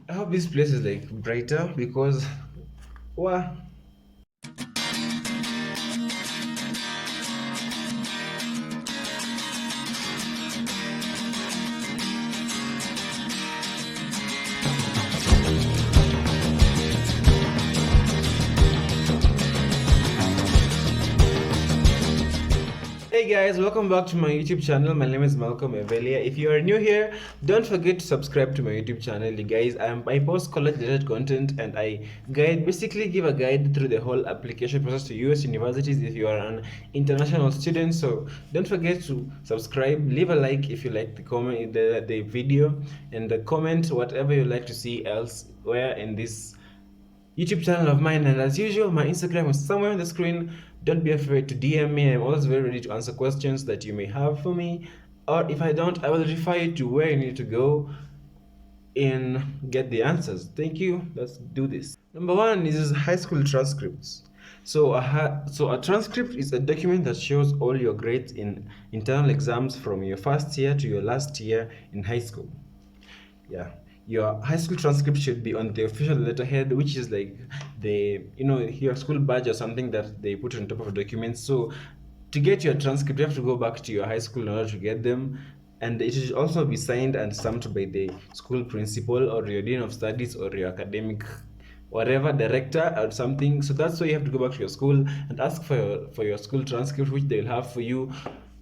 I hope this place is like brighter because wow. Hey guys, welcome back to my YouTube channel. My name is Malcolm Evelia. If you are new here, don't forget to subscribe to my YouTube channel. You guys, I post college related content and I basically give a guide through the whole application process to US universities if you are an international student. So don't forget to subscribe, leave a like if you like the video, and comment whatever you like to see elsewhere in this YouTube channel of mine. And as usual, my Instagram is somewhere on the screen. Don't be afraid to DM me. I'm always very ready to answer questions that you may have for me. Or if I don't, I will refer you to where you need to go and get the answers. Thank you. Let's do this. Number one is high school transcripts. So a transcript is a document that shows all your grades in internal exams from your first year to your last year in high school. Yeah, your high school transcript should be on the official letterhead, which is like your school badge or something that they put on top of documents. So to get your transcript, you have to go back to your high school in order to get them, and it should also be signed and stamped by the school principal or your dean of studies or your academic whatever director or something. So that's why you have to go back to your school and ask for your school transcript, which they'll have for you.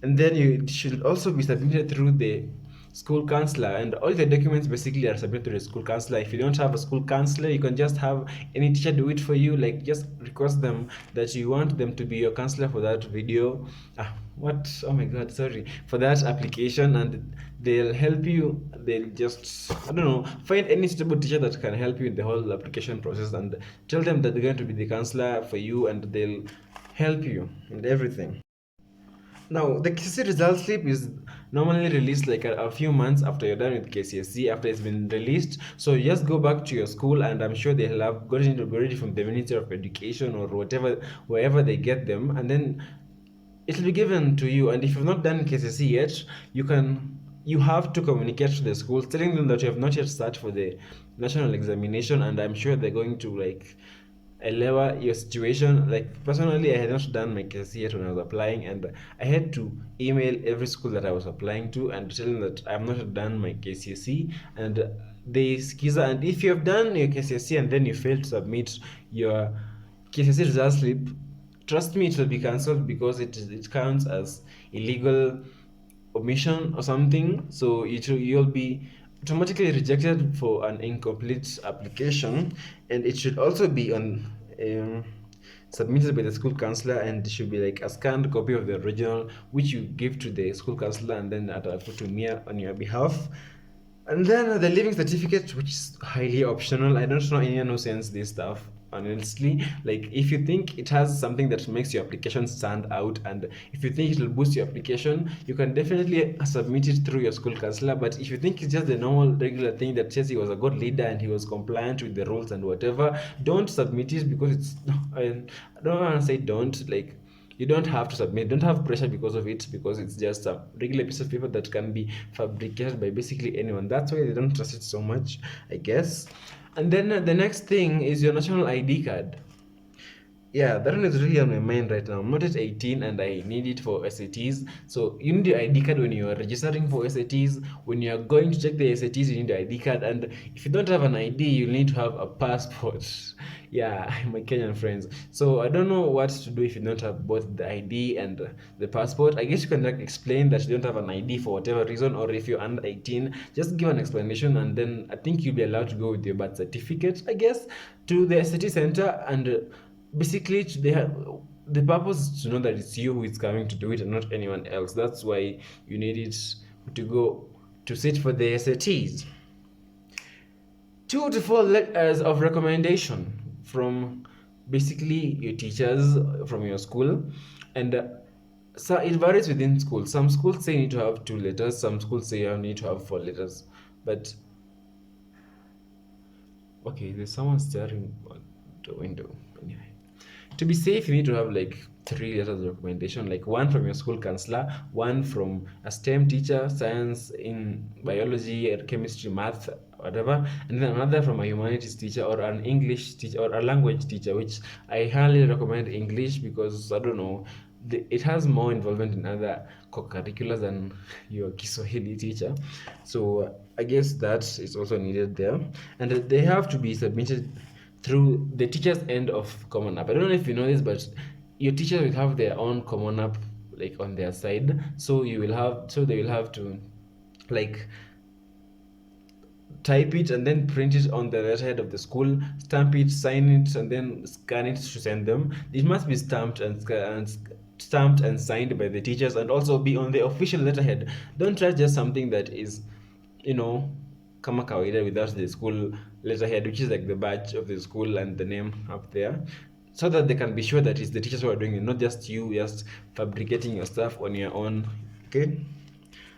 And then it should also be submitted through the school counselor, and all the documents basically are submitted to the school counselor. If you don't have a school counselor, you can just have any teacher do it for you. Like, just request them that you want them to be your counselor for that video, oh my god, sorry, for that application, and they'll help you. They'll just, I don't know, find any suitable teacher that can help you in the whole application process, and tell them that they're going to be the counselor for you, and they'll help you and everything. Now, the KCSE result slip is normally released like a few months after you're done with KCSE, after it's been released. So you just go back to your school, and I'm sure they'll have gotten it already from the Ministry of Education or whatever, wherever they get them, and then it'll be given to you. And if you've not done KCSE yet, you have to communicate to the schools, telling them that you have not yet started for the national examination, and I'm sure they're going to like lower your situation. Like, personally, I had not done my KCSE yet when I was applying, and I had to email every school that I was applying to and tell them that I have not done my KCSE, and they skiza. And if you have done your KCSE and then you fail to submit your KCSE result slip, trust me, it will be cancelled because it counts as illegal omission or something. So you'll be automatically rejected for an incomplete application, and it should also be on submitted by the school counselor, and it should be like a scanned copy of the original, which you give to the school counselor, and then put to me on your behalf. And then the living certificate, which is highly optional. I don't know anyone who sends this stuff, honestly. Like, if you think it has something that makes your application stand out, and if you think it will boost your application, you can definitely submit it through your school counselor. But if you think it's just the normal regular thing that says he was a good leader and he was compliant with the rules and whatever, don't submit it, because it's I don't want to say don't, like, you don't have to submit. Don't have pressure because of it, because it's just a regular piece of paper that can be fabricated by basically anyone. That's why they don't trust it so much, I guess. And then the next thing is your national ID card. Yeah, that one is really on my mind right now. I'm not at 18 and I need it for SATs. So you need your ID card when you are registering for SATs. When you are going to check the SATs, you need your ID card. And if you don't have an ID, you need to have a passport. Yeah, my Kenyan friends. So I don't know what to do if you don't have both the ID and the passport. I guess you can like explain that you don't have an ID for whatever reason, or if you're under 18, just give an explanation, and then I think you'll be allowed to go with your birth certificate, I guess, to the SAT center. And basically the purpose is to know that it's you who is coming to do it and not anyone else. That's why you need it to go to sit for the SATs. 2 to 4 letters of recommendation from basically your teachers from your school. And so it varies within schools. Some schools say you need to have 2 letters, some schools say you need to have 4 letters. But okay, there's someone staring at the window. Anyway, to be safe, you need to have like 3 letters of recommendation, like one from your school counselor, one from a STEM teacher, science in biology, chemistry, math, whatever, and then another from a humanities teacher or an English teacher or a language teacher, which I highly recommend English because I don't know, it has more involvement in other co-curriculars than your Kiswahili teacher. So I guess that is also needed there, and they have to be submitted through the teacher's end of Common App. I don't know if you know this, but your teachers will have their own Common App like on their side, so they will have to like type it and then print it on the letterhead of the school, stamp it, sign it, and then scan it to send them. It must be stamped and signed by the teachers, and also be on the official letterhead. Don't try just something that is, you know, kama kawaida without the school letterhead, which is like the badge of the school and the name up there, so that they can be sure that it's the teachers who are doing it, not just you just fabricating your stuff on your own. Okay.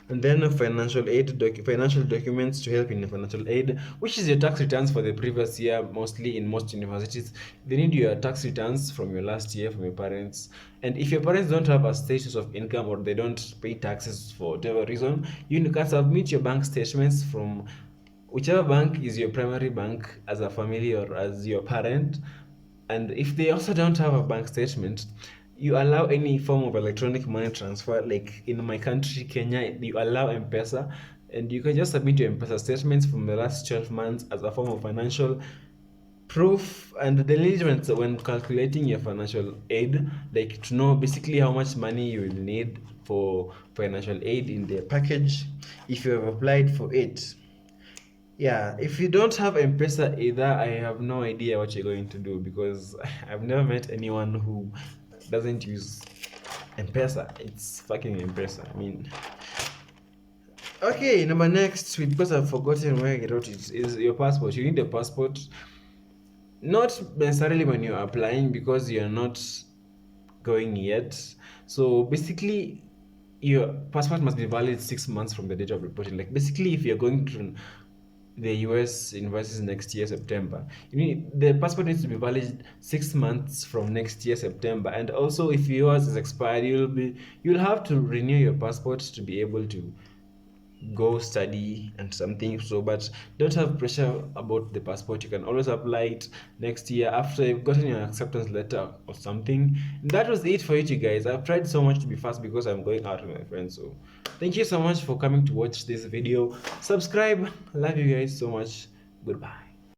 And then financial documents to help in financial aid, which is your tax returns for the previous year. Mostly in most universities, they need your tax returns from your last year from your parents. And if your parents don't have a status of income or they don't pay taxes for whatever reason, you can submit your bank statements from whichever bank is your primary bank as a family or as your parent. And if they also don't have a bank statement, you allow any form of electronic money transfer. Like in my country, Kenya, you allow M-Pesa, and you can just submit your M-Pesa statements from the last 12 months as a form of financial proof. And the elements when calculating your financial aid, like to know basically how much money you will need for financial aid in the package if you have applied for it. Yeah, if you don't have M-Pesa either, I have no idea what you're going to do, because I've never met anyone who doesn't use M-Pesa. It's fucking M-Pesa. I mean, okay, number next, because I've forgotten where I wrote it, is your passport. You need a passport, not necessarily when you're applying because you're not going yet. So basically, your passport must be valid 6 months from the date of reporting. Like basically, if you're going to the US universities next year September, you need the passport needs to be valid 6 months from next year September. And also, if yours is expired, you'll have to renew your passport to be able to go study and something. So but don't have pressure about the passport. You can always apply it next year after you've gotten your acceptance letter or something. And that was it for you guys. I've tried so much to be fast because I'm going out with my friends. So thank you so much for coming to watch this video. Subscribe. Love you guys so much. Goodbye.